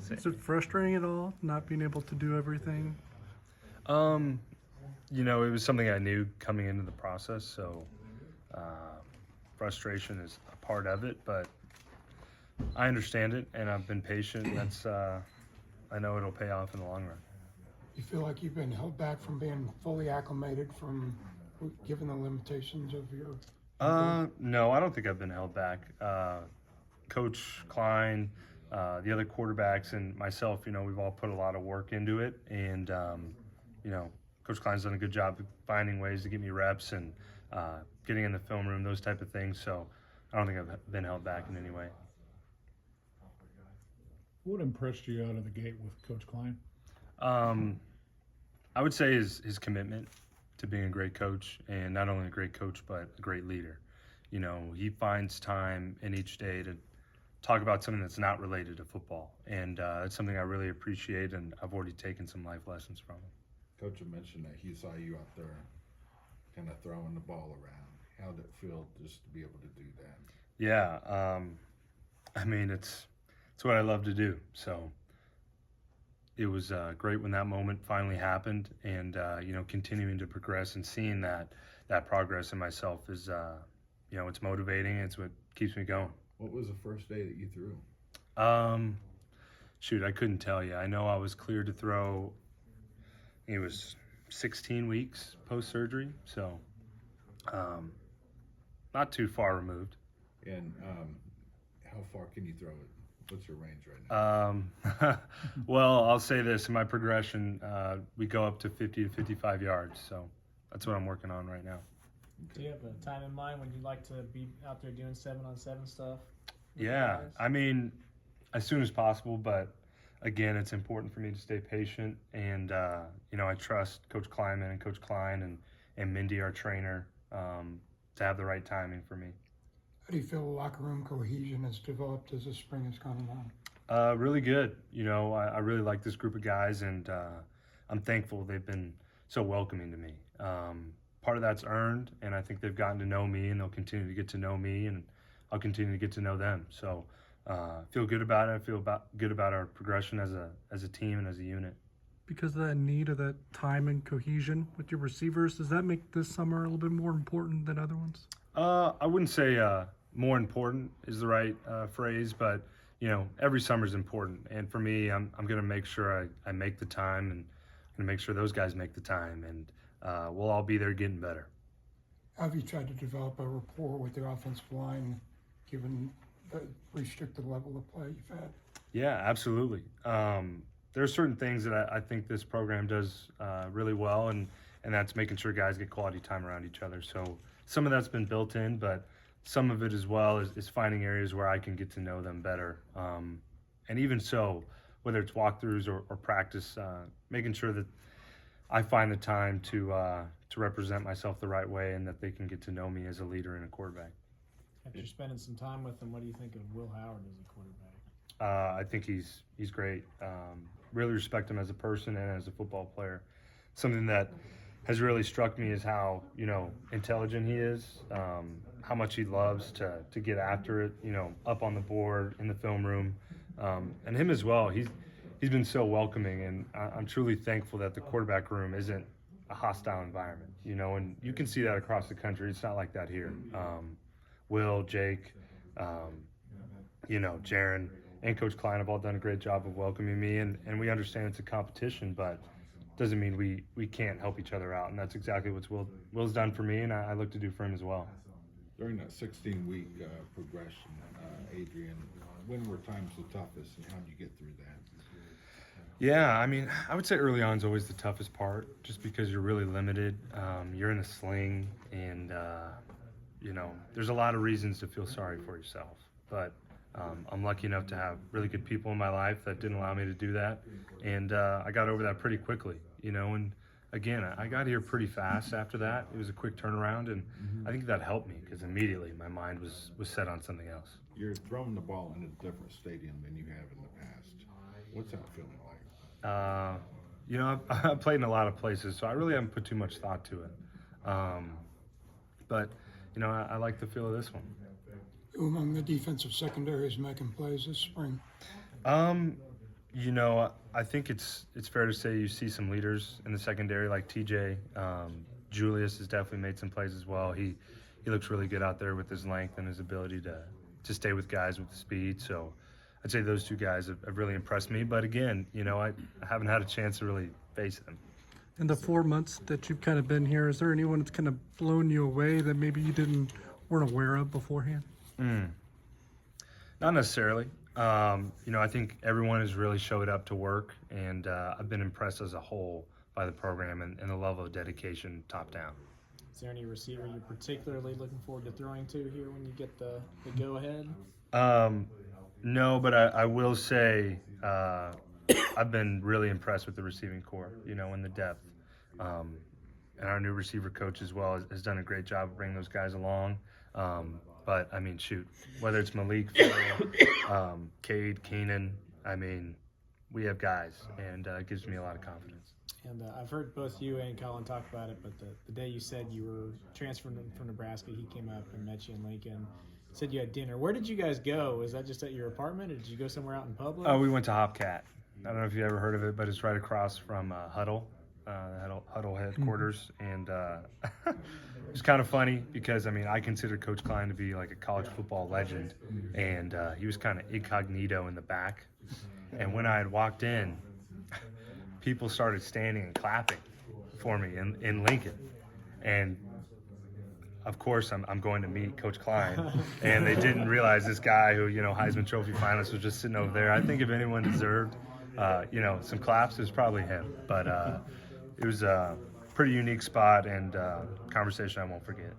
Is it frustrating at all not being able to do everything? You know, it was something I knew coming into the process, so frustration is a part of it, but I understand it, and I've been patient. And that's I know it'll pay off in the long run. You feel like you've been held back from being fully acclimated from given the limitations of your. No, I don't think I've been held back. Coach Klein, the other quarterbacks, and myself, you know, we've all put a lot of work into it, and you know, Coach Klein's done a good job of finding ways to get me reps and getting in the film room, those type of things. So I don't think I've been held back in any way. What impressed you out of the gate with Coach Klein? I would say his commitment to being a great coach, and not only a great coach, but a great leader. You know, he finds time in each day to talk about something that's not related to football, and it's something I really appreciate, and I've already taken some life lessons from him. Coach had mentioned that he saw you out there kind of throwing the ball around. How did it feel just to be able to do that? Yeah, I mean, it's what I love to do. So it was great when that moment finally happened, and you know, continuing to progress and seeing that progress in myself is, you know, it's motivating. It's what keeps me going. What was the first day that you threw? Shoot, I couldn't tell you. I know I was cleared to throw. It was 16 weeks post-surgery, so not too far removed. And how far can you throw it? What's your range right now? Well, I'll say this. In my progression, we go up to 50 to 55 yards, so that's what I'm working on right now. Do you have a time in mind when you'd like to be out there doing 7-on-7 stuff? Yeah, I mean, as soon as possible, but again, it's important for me to stay patient, and you know, I trust Coach Kleiman and Coach Klein and Mindy, our trainer, to have the right timing for me. How do you feel the locker room cohesion has developed as the spring has gone along? Really good. You know, I really like this group of guys, and I'm thankful they've been so welcoming to me. Part of that's earned, and I think they've gotten to know me, and they'll continue to get to know me, and I'll continue to get to know them. So feel good about it. I feel good about our progression as a team and as a unit. Because of that need of that time and cohesion with your receivers, does that make this summer a little bit more important than other ones? I wouldn't say more important is the right phrase, but you know, every summer is important, and for me, I'm going to make sure I make the time, and I'm going to make sure those guys make the time, and we'll all be there getting better. Have you tried to develop a rapport with the offensive line, given the restricted level of play you've had? Yeah, absolutely. There are certain things that I think this program does really well, and that's making sure guys get quality time around each other. So some of that's been built in, but some of it as well is finding areas where I can get to know them better. And even so, whether it's walkthroughs or practice, making sure that I find the time to represent myself the right way, and that they can get to know me as a leader and a quarterback. After spending some time with him, what do you think of Will Howard as a quarterback? I think he's great. Really respect him as a person and as a football player. Something that has really struck me is how, you know, intelligent he is, how much he loves to get after it, you know, up on the board, in the film room, and him as well. He's been so welcoming, and I'm truly thankful that the quarterback room isn't a hostile environment, you know, and you can see that across the country. It's not like that here. Will, Jake, you know, Jaron, and Coach Klein have all done a great job of welcoming me, and we understand it's a competition, but doesn't mean we can't help each other out, and that's exactly what Will's done for me, and I look to do for him as well. During that 16-week progression, Adrian, when were times the toughest, and how did you get through that? Yeah, I mean, I would say early on is always the toughest part, just because you're really limited. You're in a sling, and you know, there's a lot of reasons to feel sorry for yourself, but I'm lucky enough to have really good people in my life that didn't allow me to do that, and I got over that pretty quickly, you know, and again, I got here pretty fast after that. It was a quick turnaround, and I think that helped me, because immediately my mind was set on something else. You're throwing the ball in a different stadium than you have in the past. What's that feeling like? You know, I've played in a lot of places, so I really haven't put too much thought to it. But, you know, I like the feel of this one. Who among the defensive secondary is making plays this spring? You know, I think it's fair to say you see some leaders in the secondary like TJ. Julius has definitely made some plays as well. He looks really good out there with his length and his ability to stay with guys with the speed. So I'd say those two guys have really impressed me. But again, you know, I haven't had a chance to really face them. In the 4 months that you've kind of been here, is there anyone that's kind of blown you away that maybe you weren't aware of beforehand? Not necessarily. You know, I think everyone has really showed up to work, and I've been impressed as a whole by the program and the level of dedication top down. Is there any receiver you're particularly looking forward to throwing to here when you get the go-ahead? No, but I will say I've been really impressed with the receiving core, you know, and the depth. And our new receiver coach as well has done a great job of bringing those guys along. But, I mean, shoot, whether it's Malik, Phil, Cade, Keenan, I mean, we have guys, and it gives me a lot of confidence. And I've heard both you and Colin talk about it, but the day you said you were transferring from Nebraska, he came up and met you in Lincoln, said you had dinner. Where did you guys go? Was that just at your apartment, or did you go somewhere out in public? Oh, we went to Hopcat. I don't know if you ever heard of it, but it's right across from Huddle, Huddle headquarters. And it was kind of funny because, I mean, I consider Coach Klein to be like a college football legend, and he was kind of incognito in the back. And when I had walked in, people started standing and clapping for me in Lincoln. And of course, I'm going to meet Coach Klein, and they didn't realize this guy who, you know, Heisman Trophy finalist was just sitting over there. I think if anyone deserved, you know, some claps, it was probably him. But it was a pretty unique spot and conversation I won't forget.